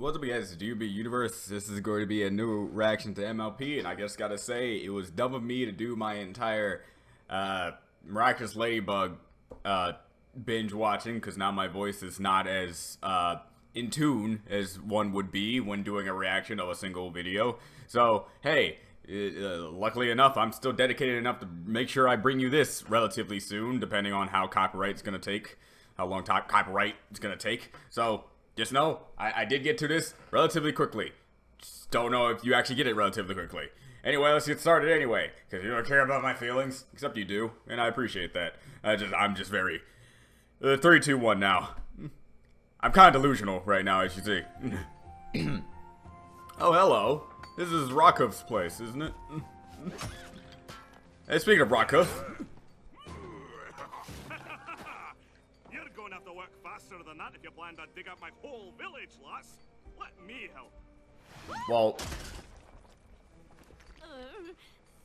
What's up, guys? DUB Universe. This is going to be a new reaction to MLP, and I just gotta say, it was dumb of me to do my entire Miraculous Ladybug binge watching, because now my voice is not as in tune as one would be when doing a reaction of a single video. So, hey, luckily enough, I'm still dedicated enough to make sure I bring you this relatively soon, depending on how copyright's gonna take, how long copyright is gonna take. So, just know, I did get to this relatively quickly. Just don't know if you actually get it relatively quickly. Anyway, let's get started anyway, because you don't care about my feelings, except you do, and I appreciate that. I'm just very... 3, 2, 1 now. I'm kind of delusional right now, as you see. Oh, hello. This is Rockhoof's place, isn't it? Hey, speaking of Rockhoof... faster than that if you plan to dig up my whole village, lass. Let me help. Well...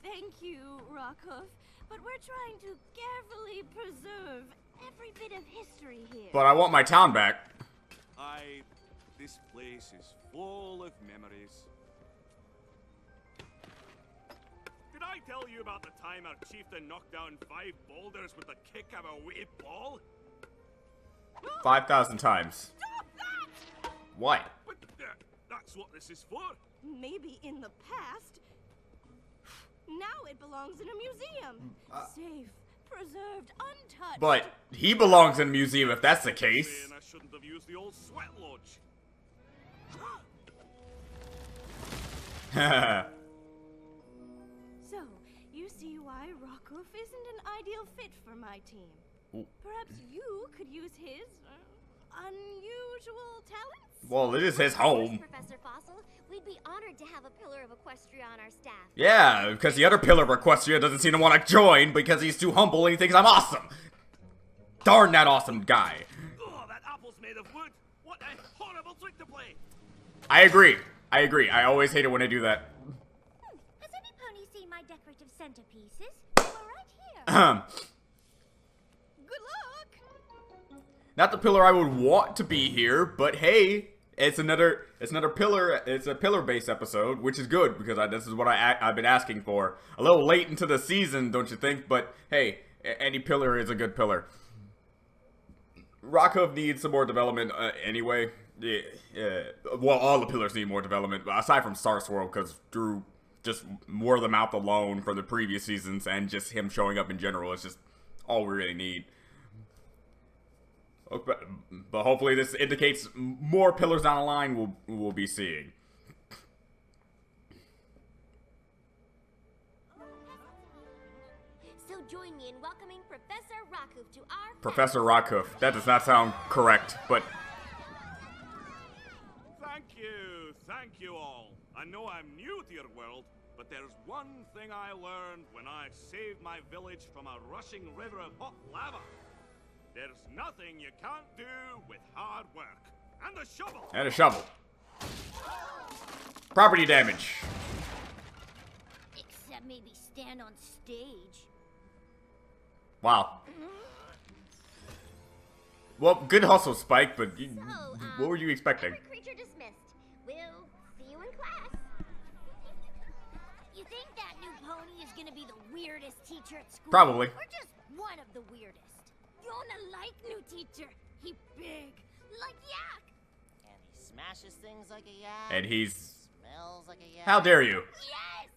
Thank you, Rockhoof, but we're trying to carefully preserve every bit of history here. But I want my town back. This place is full of memories. Did I tell you about the time our chieftain knocked down 5 boulders with the kick of a wee ball? 5,000 times. Stop that! What? But that's what this is for. Maybe in the past. Now it belongs in a museum. Safe, preserved, untouched. But he belongs in a museum if that's the case. Saying I shouldn't have used the old sweat lodge. So, you see why Rockhoof isn't an ideal fit for my team. Perhaps you could use his unusual talents? Well, it is his home. Professor Fossil, we'd be honored to have a pillar of Equestria on our staff. Yeah, because the other pillar of Equestria doesn't seem to want to join because he's too humble and he thinks I'm awesome. Darn that awesome guy. Oh, that apple's made of wood. What a horrible trick to play. I agree. I agree. I always hate it when I do that. Has any pony seen my decorative centerpieces? We're right here. Not the pillar I would want to be here, but hey, it's another pillar. It's a pillar-based episode, which is good because this is what I've been asking for. A little late into the season, don't you think? But hey, any pillar is a good pillar. Rockhoof needs some more development anyway. Yeah. Well, all the pillars need more development, aside from Star Swirl, because Drew just wore them out alone from the previous seasons, and just him showing up in general is just all we really need. But hopefully this indicates more pillars down the line we'll be seeing. So join me in welcoming Professor Rockhoof to our... Professor Rockhoof. That does not sound correct, but... Thank you all. I know I'm new to your world, but there's one thing I learned when I saved my village from a rushing river of hot lava. There's nothing you can't do with hard work. And a shovel! And a shovel. Property damage. Except maybe stand on stage. Wow. Well, good hustle, Spike, but what were you expecting? Every creature dismissed. We'll see you in class. You think that new pony is gonna be the weirdest teacher at school? Probably. Or just one of the weirdest? Yona like new teacher. He big, like yak. And he smashes things like a yak. And he's... Smells like a yak. How dare you? Yes!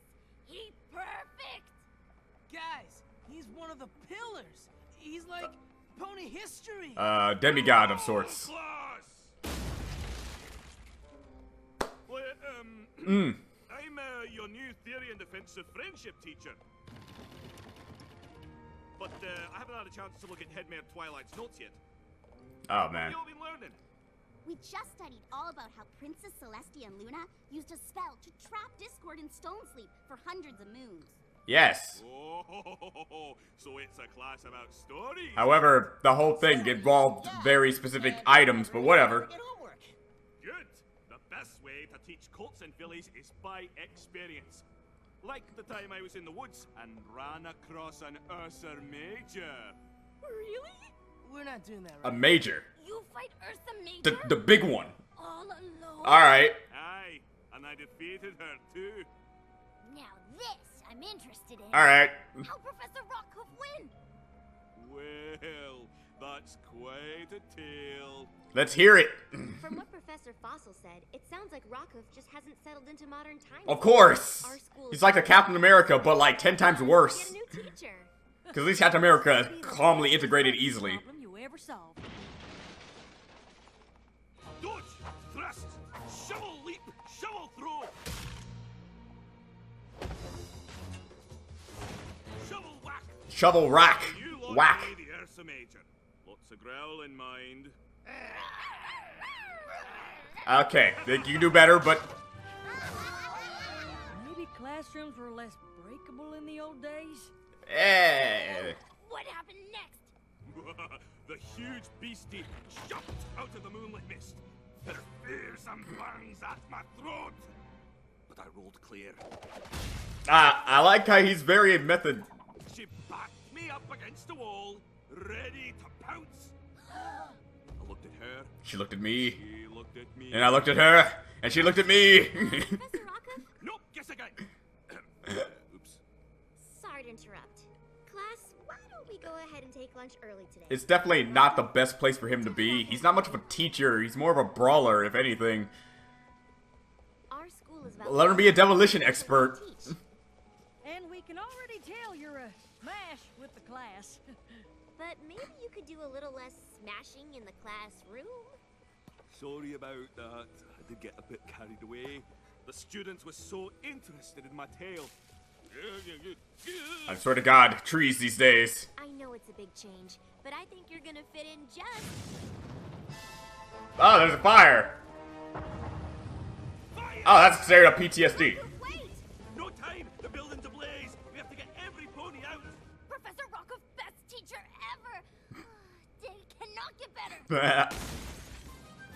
He perfect! Guys, he's one of the pillars. He's like pony history. Demigod of sorts. Class! Well, I'm your new theory and defensive friendship teacher. But I haven't had a chance to look at Headmare Twilight's notes yet. Oh, man. What have you all been learning? We just studied all about how Princess Celestia and Luna used a spell to trap Discord in Stone Sleep for hundreds of moons. Yes. Oh, so it's a class about stories. However, the whole thing involved very specific items, but whatever. Get homework. Good. The best way to teach colts and fillies is by experience. Like the time I was in the woods and ran across an Ursa Major. Really? We're not doing that A right. major. You fight Ursa Major? The big one. All alone? Alright. Aye, and I defeated her too. Now this I'm interested in. Alright. How Professor Rockhoof win? Well, that's quite a tale. Let's hear it. From what Professor Fossil said, it sounds like Rockhoof just hasn't settled into modern times. Of course. Our school He's like the Captain America, but like 10 times worse. Get a new teacher. Because at least Captain America calmly integrated easily. Problem you ever solved. Dodge, thrust, shovel leap, shovel throw. Shovel whack. Shovel rock. You lot Whack. be the Ursa Major. Lots of growl in mind. Okay, think you can do better, but Maybe classrooms were less breakable in the old days? What happened next? The huge beastie jumped out of the moonlit mist. Her fearsome fangs at my throat. But I rolled clear. I like how he's very method. She backed me up against the wall, ready to pounce. I looked at her. She looked at me, She looked at me. and I looked at her, and she looked at me. Professor Rockhoof, Nope, guess again. Oops. sorry to interrupt. Class, why don't we go ahead and take lunch early today? It's definitely not the best place for him to be. He's not much of a teacher. He's more of a brawler, if anything. Our school is about Let him be a demolition expert. Teach. And we can already tell you're a smash with the class. But maybe you could do a little less smashing in the classroom. Sorry about that. I did get a bit carried away. The students were so interested in my tale. I swear to God, trees these days. I know it's a big change, but I think you're gonna fit in just. Oh, there's a fire. Fire! Oh, that's straight up PTSD. Wait! No time! The building's ablaze! We have to get every pony out! Professor Rockhoof, best teacher ever! They cannot get better!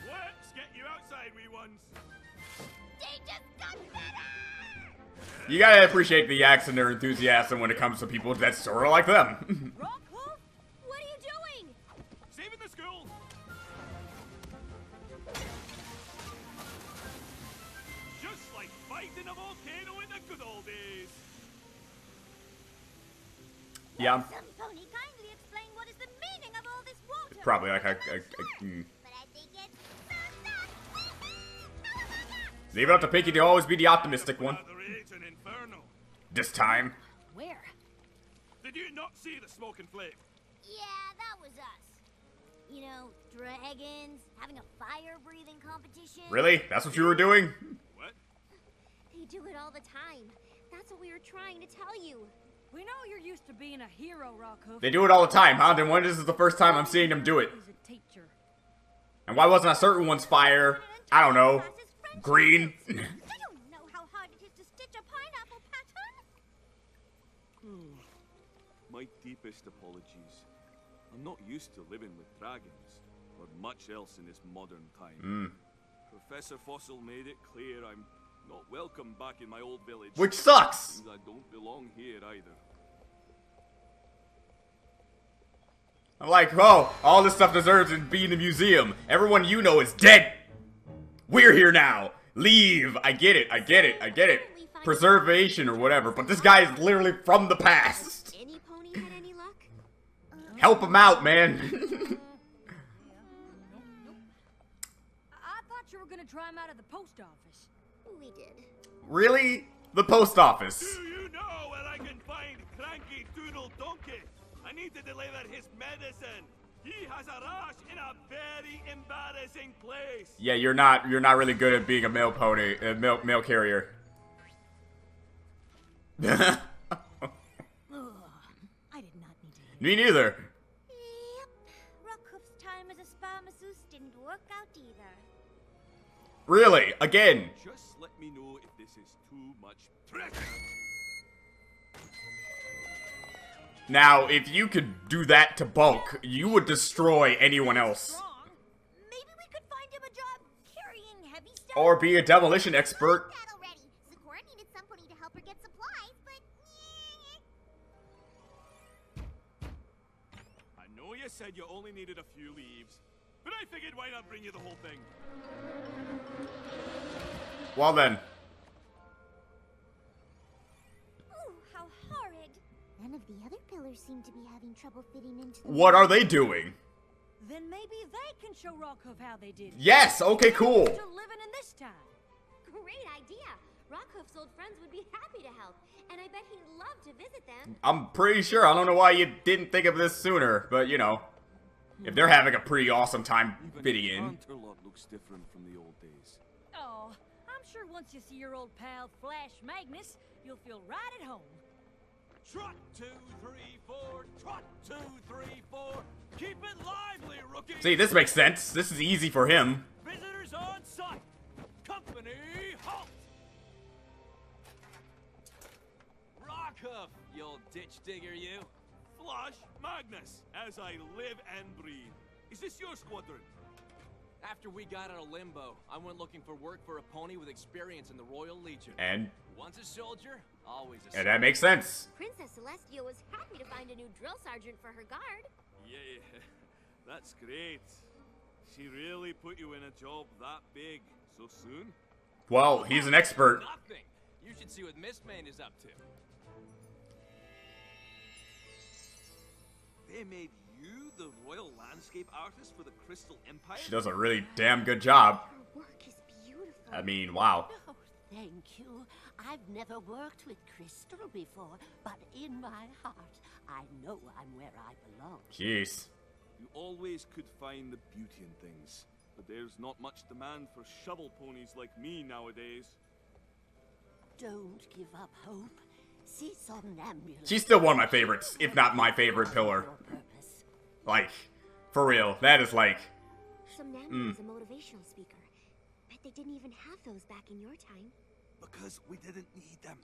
Let's get you outside, wee ones! They just got better! You gotta appreciate the acts and their enthusiasm when it comes to people that's sort of like them. Rockhoof? What are you doing? Saving the school! Just like fighting a volcano in the good old days! Yeah, I'm Some pony kindly explain what is the meaning of all this water. probably like But I think it's... Leave it up to Pinky to always be the optimistic one. The rage and inferno. This time. Where? Did you not see the smoke and flame? Yeah, that was us. You know, dragons, having a fire-breathing competition. Really? That's what you were doing? What? They do it all the time. That's what we were trying to tell you. We know you're used to being a hero, Rockhoof. They do it all the time, huh? Then when is this the first time I'm seeing them do it? He's a teacher. And why wasn't a certain one's fire? I don't know. Green? I don't know how hard it is to stitch a pineapple pattern. My deepest apologies. I'm not used to living with dragons, or much else in this modern time. Professor Fossil made it clear I'm not welcome back in my old village. Which sucks! Means I don't belong here either. I'm like, oh, all this stuff deserves to be in the museum. Everyone you know is dead. We're here now. Leave. I get it. I get it. I get it. Preservation or whatever, but this guy is literally from the past. Any pony had any luck? Help him out, man. I thought you were gonna try him out at the post office. We did. Really? The post office. Do you know where I can find Cranky Doodle Donkey? I need to deliver his medicine. He has a rash in a very embarrassing place. Yeah, you're not really good at being a mail pony, mail carrier. Ugh, I did not need to. Me neither. Yep. Rockhoof's time as a spa masseuse didn't work out either. Really? Again? Just let me know if this is too much pressure. Now, if you could do that to Bulk, you would destroy anyone else. Wrong. Maybe we could find him a job carrying heavy stuff. Or be a demolition expert. That already. Zecora needed somebody to help her get supplies, but I know you said you only needed a few leaves, but I figured why not bring you the whole thing? Well then. Ooh, how horrid. None of the other pillars seem to be having trouble fitting into the What are they doing? Then maybe they can show Rockhoff how they did it. Yes, okay, cool. Still living in this time. Great idea. Rockhoff's old friends would be happy to help, and I bet he'd love to visit them. I'm pretty sure. I don't know why you didn't think of this sooner, but you know, if they're having a pretty awesome time fitting in. Canterlot looks different from the old days. Oh, I'm sure once you see your old pal Flash Magnus, you'll feel right at home. Trot 2, 3, 4. Trot 2, 3, 4. Keep it lively, rookie. See, this makes sense. This is easy for him. Visitors on site. Company halt. Rockhoff, you old ditch digger, you. Flash Magnus, as I live and breathe. Is this your squadron? After we got out of limbo, I went looking for work for a pony with experience in the Royal Legion. And Once a soldier, always a soldier. that makes sense. Princess Celestia was happy to find a new drill sergeant for her guard. Yeah, that's great. She really put you in a job that big so soon? Well, he's an expert. Nothing. You should see what Mistmane is up to. They made you the royal landscape artist for the Crystal Empire? She does a really damn good job. Her work is beautiful. I mean, wow. Oh, thank you. I've never worked with Crystal before, but in my heart, I know I'm where I belong. Jeez. You always could find the beauty in things, but there's not much demand for shovel ponies like me nowadays. Don't give up hope. See Somnambulance. She's still one of my favorites, if not my favorite pillar. Like, for real. That is like... Somnambula is a motivational speaker. Bet they didn't even have those back in your time. Because we didn't need them.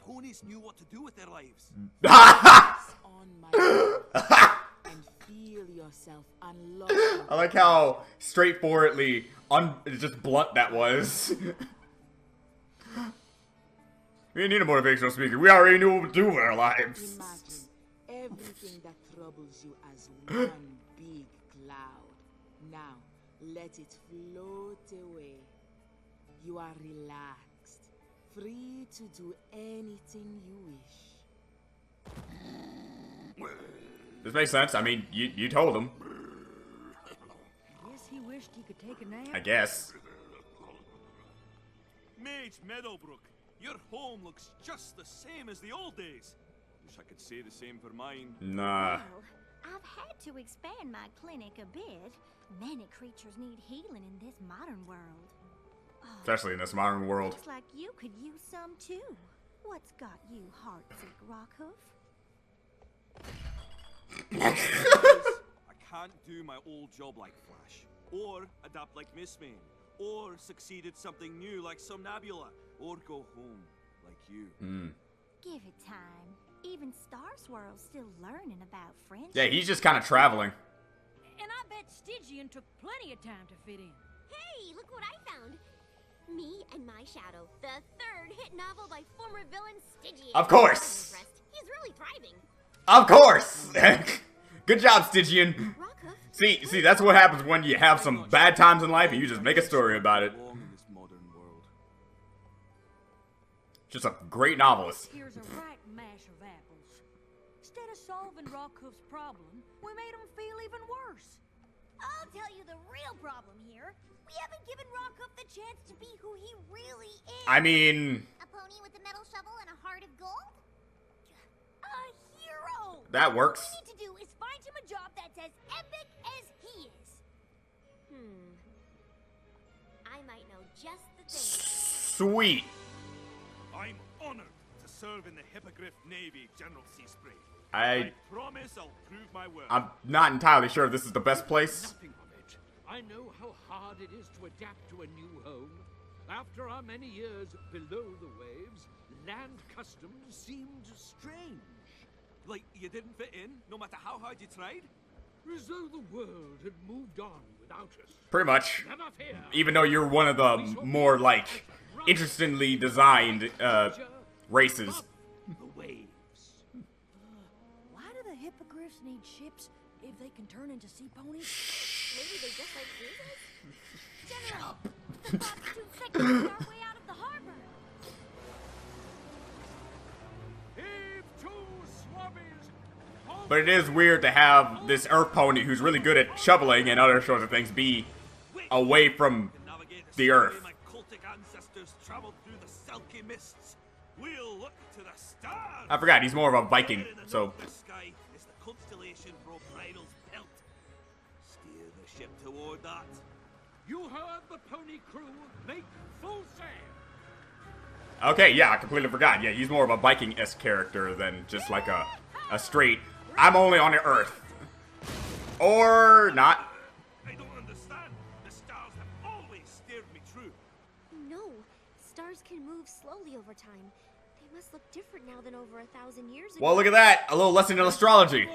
Ponies knew what to do with their lives. On my and feel yourself unlock. I like how straightforwardly, just blunt that was. We didn't need a motivational speaker. We already knew what to do with our lives. Imagine everything that troubles you as one big cloud. Now, let it float away. You are relaxed, free to do anything you wish. This makes sense. I mean, you told him. Guess he wished he could take a nap. I guess. Mage Meadowbrook, your home looks just the same as the old days. Wish I could say the same for mine. Nah. Well, I've had to expand my clinic a bit. Many creatures need healing in this modern world. Oh, Especially in this modern world. looks like you could use some too. What's got you heartsick, Rockhoof? I can't do my old job like Flash, or adapt like Mistmane, or succeed at something new like Somnambula, or go home like you. Give it time. Even Star Swirl's still learning about friendship. Yeah, he's just kind of traveling. And I bet Stygian took plenty of time to fit in. Hey, look what I found. Me and My Shadow, the third hit novel by former villain Stygian. Of course. I'm impressed. He's really thriving. Of course! Good job, Stygian. Rockhoof. See, that's what happens when you have some bad times in life and you just make a story about it. Belong in this modern world. Just a great novelist. Here's a right mash of apples. Instead of solving Rockhoof's problem, we made him feel even worse. I'll tell you the real problem here. We haven't given Rockhoof the chance to be who he really is. I mean, A pony with a metal shovel and a heart of gold? A hero. that works. All we need to do is find him a job that's as epic as he is. I might know just the thing. Sweet. I'm honored to serve in the Hippogriff Navy, General Seaspray. I promise I'll prove my worth. I'm not entirely sure if this is the best place. Nothing of it. I know how hard it is to adapt to a new home. After our many years below the waves, land customs seemed strange. Like you didn't fit in, no matter how hard you tried? As though the world had moved on without us. Pretty much. Never fear. Even though you're one of the more, like, interestingly designed races. The waves. Why do the hippogriffs need ships if they can turn into sea ponies? Maybe they just like Jesus? General, the thoughts too thick to make our way out of the But it is weird to have this Earth Pony who's really good at shoveling and other sorts of things be away from the Earth. My cultic ancestors traveled through the silky mists. We'll look to the stars. I forgot, he's more of a Viking, so... The sky is the constellation Brodridel's Pelt. Steer the ship toward that. You heard the pony crew. Make full sail. Okay, yeah, I completely forgot. Yeah, he's more of a Viking-esque character than just like a straight, I'm only on the Earth. Or not. I don't understand. The stars have always steered me true. No, stars can move slowly over time. They must look different now than over 1,000 years ago. Well, look at that. A little lesson in astrology.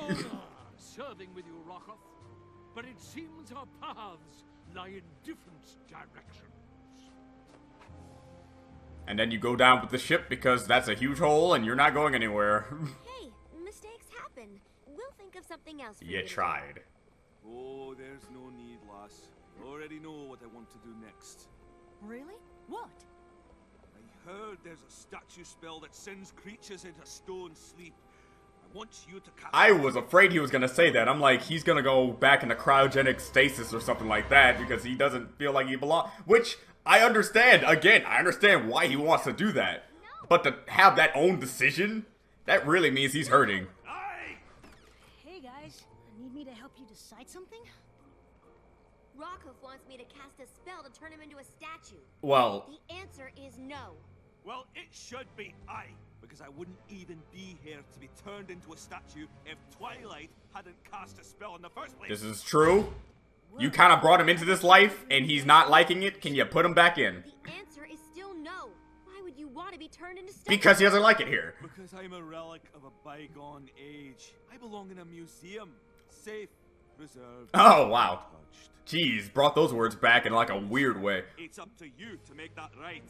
Serving with you, Rokoth. But it seems our paths lie in different directions. And then you go down with the ship because that's a huge hole and you're not going anywhere. Hey, mistakes happen. We'll think of something else for You you to do. tried. Oh, there's no need, lass. I already know what I want to do next. Really? What? I heard there's a statue spell that sends creatures into stone sleep. I want you to cast... I was afraid he was going to say that. I'm like, he's going to go back into cryogenic stasis or something like that because he doesn't feel like he belongs. Which, I understand. Again, I understand why he wants to do that. But to have that own decision, that really means he's hurting. Hey guys, need me to help you decide something? Rokoth wants me to cast a spell to turn him into a statue. Well... The answer is no. Well, it should be I, because I wouldn't even be here to be turned into a statue if Twilight hadn't cast a spell in the first place. This is true. You kind of brought him into this life, and he's not liking it. Can you put him back in? The answer is still no. Why would you want to be turned into statue? Because he doesn't like it here. Because I'm a relic of a bygone age. I belong in a museum. Safe, preserved, Oh, wow. untouched. Jeez, brought those words back in like a weird way. It's up to you to make that right.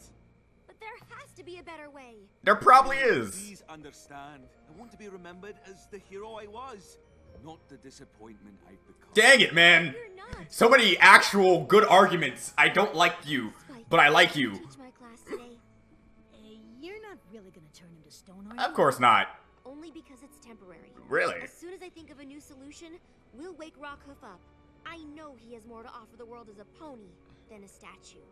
But there has to be a better way. There probably is. Please understand. I want to be remembered as the hero I was, not the disappointment I've become. Dang it, man. You're not. So many actual good arguments. I don't like you, but I like you. Teach my class today. You're not really gonna turn him to stone, are you? Of course not. Only because it's temporary. Really? As soon as I think of a new solution, we'll wake Rockhoof up. I know he has more to offer the world as a pony than a statue.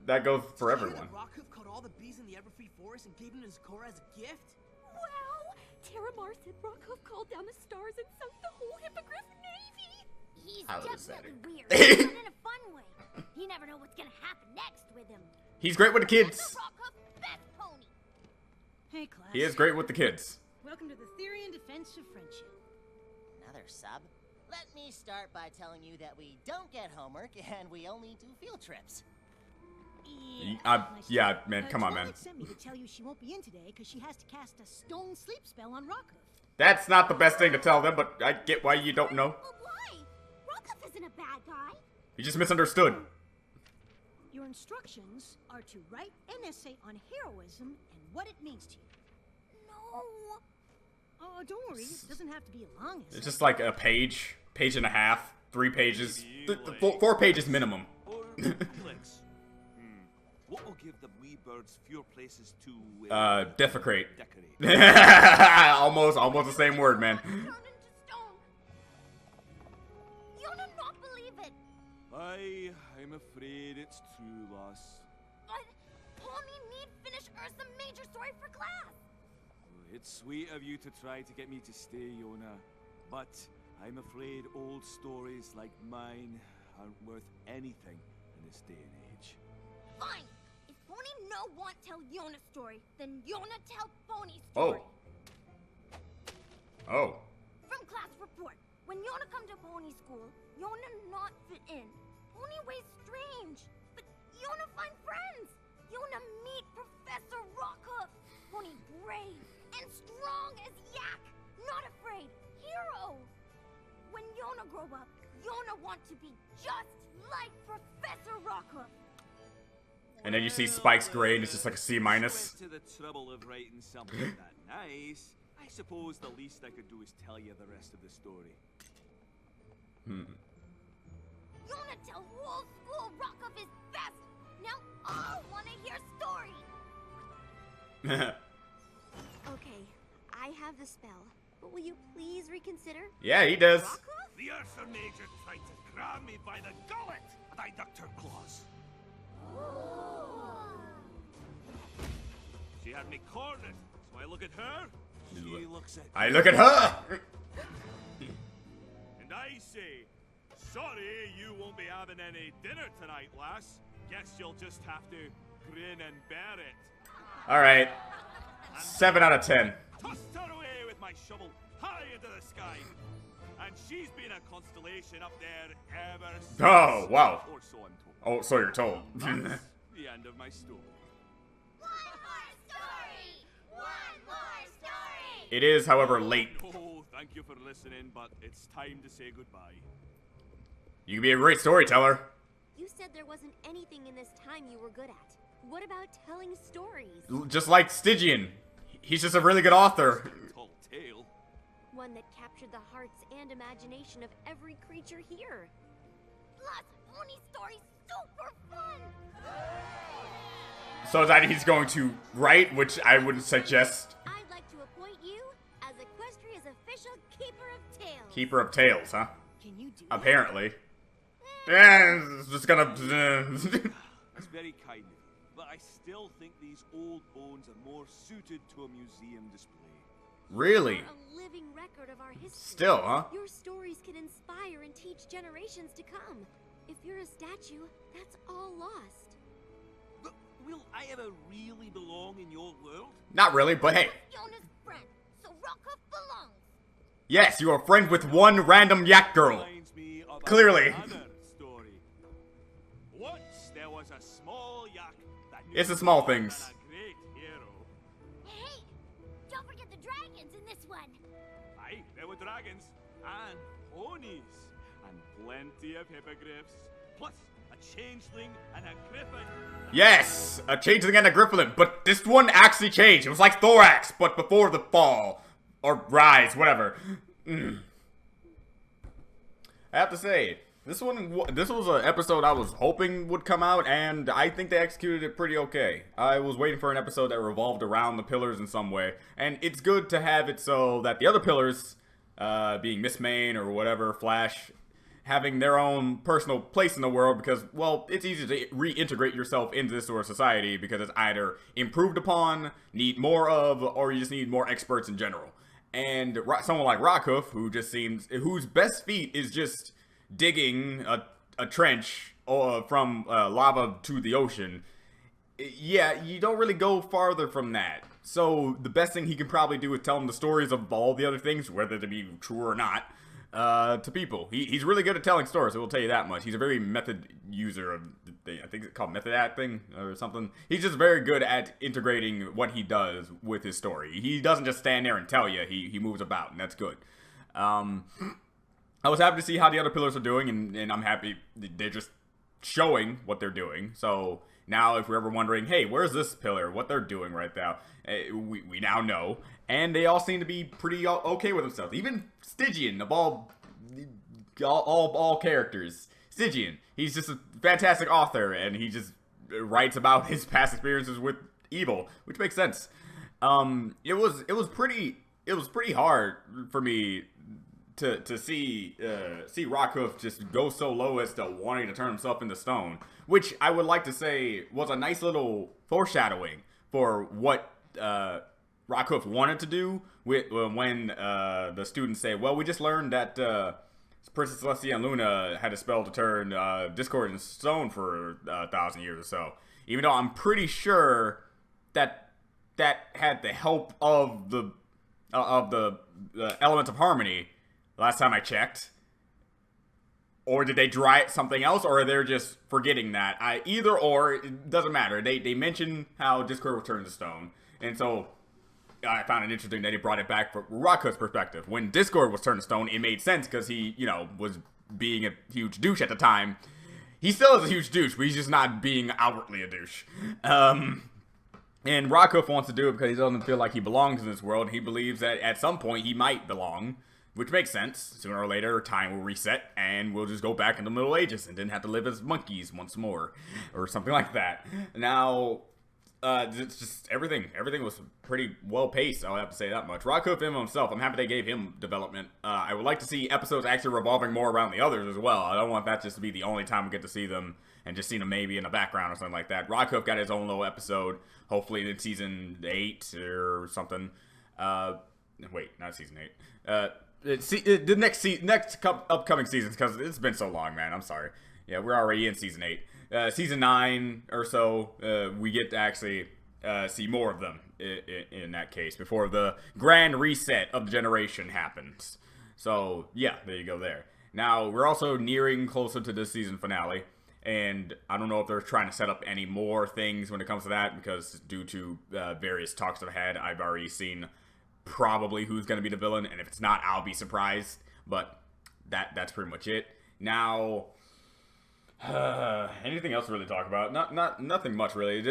That goes for everyone. Rockhoof caught all the bees in the Everfree Forest and gave them to Zecora as a gift? Wow! Terramar said Rockhoof called down the stars and sunk the whole Hippogriff Navy! He's How is that? definitely weird, but in a fun way. You never know what's gonna happen next with him. He's great with the kids. Rockhoof, best pony. Hey class. He is great with the kids. Welcome to the Theory and Defense of Friendship. Another sub? Let me start by telling you that we don't get homework and we only do field trips. Yeah, man, come on, man. Twilight sent me to tell you she won't be in today because she has to cast a stone sleep spell on Rockhoof. That's not the best thing to tell them, but I get why you don't know. But why? Rockhoof isn't a bad guy. You just misunderstood. Your instructions are to write an essay on heroism and what it means to you. No. Oh, don't worry. It doesn't have to be a long essay. It's just like a page, page and a half, 3 pages, 4 pages minimum. Or Felix. What will give the wee birds fewer places to... Defecate. Decorate. almost the same word, man. Turned into stone. You'll not believe it. I'm afraid it's true, lass. But Pony need finish Ursa major story for class. It's sweet of you to try to get me to stay, Yona. But I'm afraid old stories like mine aren't worth anything in this day and age. Fine. If Pony no want tell Yona story, then Yona tell Pony story. Oh. From class report. When Yona come to Pony school, Yona not fit in. Pony way strange. But Yona find friends. Yona meet Professor Rockhoof. Pony brave and strong as yak. Not afraid. Hero. When Yona grow up, Yona want to be just like Professor Rockhoof. And then you see Spike's grade, and it's just like a C-. Went to the trouble of writing something that nice. I suppose the least I could do is tell you the rest of the story. Yona tell whole school Rockhoof is best. Now all wanna hear story. Okay, I have the spell. But will you please reconsider? Yeah, he does. The Ursa Major tried to grab me by the gullet, but I ducked her claws. She had me cornered, so I look at her, she looks at I look at her! And I say, sorry, you won't be having any dinner tonight, lass. Guess you'll just have to grin and bear it. Alright. 7 out of 10. Tossed her away with my shovel high into the sky. And she's been a constellation up there ever since. Oh, wow. Or so I'm told. Oh, so you're told. That's the end of my story. One more story! One more story! It is, however, late. Oh, thank you for listening, but it's time to say goodbye. You can be a great storyteller. You said there wasn't anything in this time you were good at. What about telling stories? Just like Stygian. He's just a really good author. Tall tale. One that captured the hearts and imagination of every creature here. Plus, Oni stories super fun! So that he's going to write, which I wouldn't suggest. I'd like to appoint you as Equestria's official Keeper of Tales. Keeper of Tales, huh? Can you do Apparently. It's just gonna... That's very kind of you, but I still think these old bones are more suited to a museum display. Really? A living record of our history. Still, huh? Your stories can inspire and teach generations to come. If you're a statue, that's all lost. But will I ever really belong in your world? Not really, but hey. Yona's friend, so Rockhoff belongs. Yes, you are friends with one random yak girl. Clearly. Another story. Once there was a small yak that knew It's the small more than things. a great hero. Hey, don't forget the dragons in this one. Aye, there were dragons and ponies and plenty of hippogriffs, plus a changeling and a griffin. Yes, a changeling and a griffin, but this one actually changed. It was like Thorax, but before the fall. Or rise, whatever. I have to say, this was an episode I was hoping would come out, and I think they executed it pretty okay. I was waiting for an episode that revolved around the pillars in some way, and it's good to have it so that the other pillars, being Miss Main or whatever, Flash, having their own personal place in the world, because, well, it's easy to reintegrate yourself into this sort of society because it's either improved upon, need more of, or you just need more experts in general. And someone like Rockhoff, whose best feat is just digging a trench from lava to the ocean, yeah, you don't really go farther from that. So the best thing he can probably do is tell them the stories of all the other things, whether they be true or not, to people. He's really good at telling stories, I will tell you that much. He's a very method user of, I think it's called method acting or something. He's just very good at integrating what he does with his story. He doesn't just stand there and tell you, he moves about, and that's good. I was happy to see how the other pillars are doing, and I'm happy they're just showing what they're doing. So now if we're ever wondering, hey, where's this pillar, what they're doing right now, we now know. And they all seem to be pretty okay with themselves. Even Stygian, of all characters. Stygian, he's just a fantastic author, and he just writes about his past experiences with evil, which makes sense. It was pretty hard for me to see Rockhoff just go so low as to wanting to turn himself into stone, which I would like to say was a nice little foreshadowing for what Rockhoff wanted to do when the students say, well, we just learned that Princess Celestia and Luna had a spell to turn Discord into stone for 1,000 years or so. Even though I'm pretty sure that had the help of the Elements of Harmony last time I checked. Or did they try something else, or are they just forgetting that? Either or, it doesn't matter. They mention how Discord was turned to stone, and so I found it interesting that he brought it back from Rockhoff's perspective. When Discord was turned to stone, it made sense because he, was being a huge douche at the time. He still is a huge douche, but he's just not being outwardly a douche. And Rockhoff wants to do it because he doesn't feel like he belongs in this world. He believes that at some point he might belong, which makes sense. Sooner or later, time will reset, and we'll just go back in the Middle Ages and then have to live as monkeys once more, or something like that. Now, it's just everything was pretty well paced. I'll have to say that much. Rockhoof himself, I'm happy they gave him development. I would like to see episodes actually revolving more around the others as well. I don't want that just to be the only time we get to see them and just see them maybe in the background or something like that. Rockhoof got his own little episode, hopefully in season 8 or something. Wait, not season 8. The next upcoming seasons, because it's been so long, man. I'm sorry. Yeah, we're already in season 8. Season 9 or so, we get to actually see more of them in that case before the grand reset of the generation happens. So, yeah, there you go there. Now, we're also nearing closer to the season finale, and I don't know if they're trying to set up any more things when it comes to that, because due to various talks I've had, I've already seen probably who's going to be the villain, and if it's not, I'll be surprised, but that's pretty much it. Now... anything else to really talk about? Nothing much really.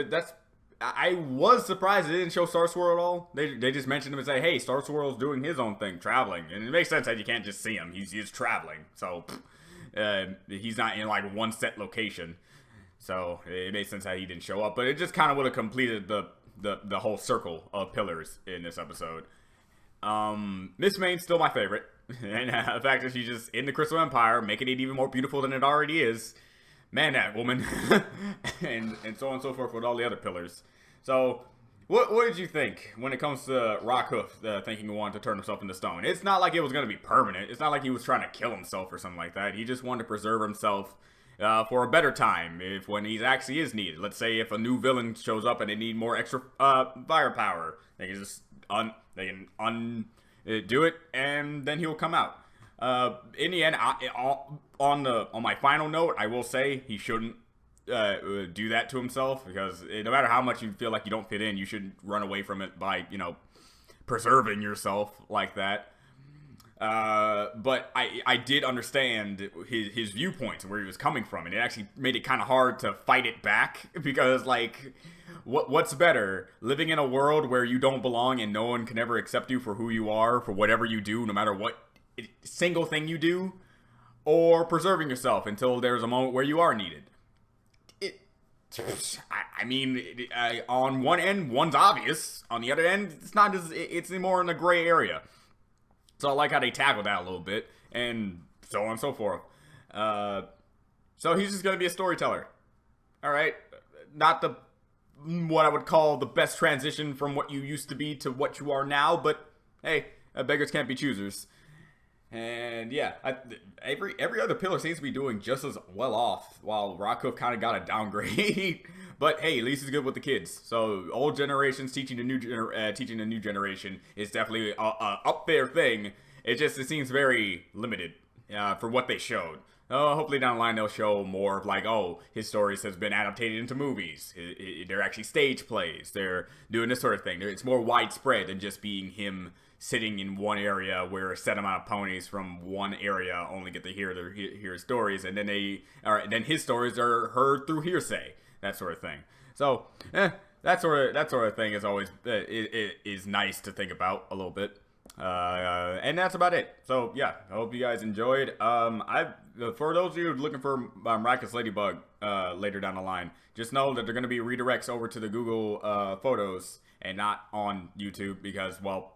I was surprised they didn't show Star Swirl at all. They just mentioned him and say, hey, Star Swirl's doing his own thing, traveling, and it makes sense that you can't just see him. He's traveling, so he's not in like one set location. So it makes sense that he didn't show up, but it just kind of would have completed the whole circle of pillars in this episode. Miss Maine's still my favorite, and the fact that she's just in the Crystal Empire, making it even more beautiful than it already is. Man, that woman. and so on and so forth with all the other pillars. So, what did you think when it comes to Rockhoof thinking he wanted to turn himself into stone? It's not like it was going to be permanent. It's not like he was trying to kill himself or something like that. He just wanted to preserve himself for a better time when he actually is needed. Let's say if a new villain shows up and they need more extra firepower, they can just do it, and then he'll come out. In the end, on my final note, I will say he shouldn't do that to himself, because no matter how much you feel like you don't fit in, you shouldn't run away from it by, preserving yourself like that. But I did understand his viewpoints and where he was coming from, and it actually made it kind of hard to fight it back, because, like, what's better? Living in a world where you don't belong and no one can ever accept you for who you are, for whatever you do, no matter what single thing you do, or preserving yourself until there's a moment where you are needed. On one end, one's obvious. On the other end, it's not as, it's more in the gray area. So I like how they tackled that a little bit, and so on and so forth. So he's just gonna be a storyteller. Alright? Not what I would call the best transition from what you used to be to what you are now, but hey, beggars can't be choosers. And yeah, every other pillar seems to be doing just as well off, while Rockhoof kind of got a downgrade. But hey, at least he's good with the kids. So old generations teaching the new generation is definitely a up there thing. It seems very limited for what they showed. Hopefully down the line they'll show more of like, oh, his stories has been adapted into movies. They're actually stage plays. They're doing this sort of thing. It's more widespread than just being him sitting in one area where a set amount of ponies from one area only get to hear his stories, and then his stories are heard through hearsay, that sort of thing. So, that sort of thing is always is nice to think about a little bit. And that's about it. So yeah, I hope you guys enjoyed. For those of you looking for Miraculous Ladybug later down the line, just know that they're going to be redirects over to the Google Photos and not on YouTube, because, well,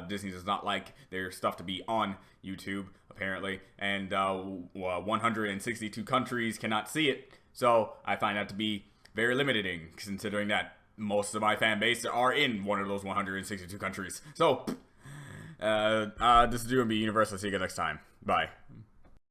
Disney does not like their stuff to be on YouTube, apparently, and 162 countries cannot see it, so I find that to be very limiting, considering that most of my fan base are in one of those 162 countries. So, this is Doing Be Universe. I'll see you guys next time. Bye.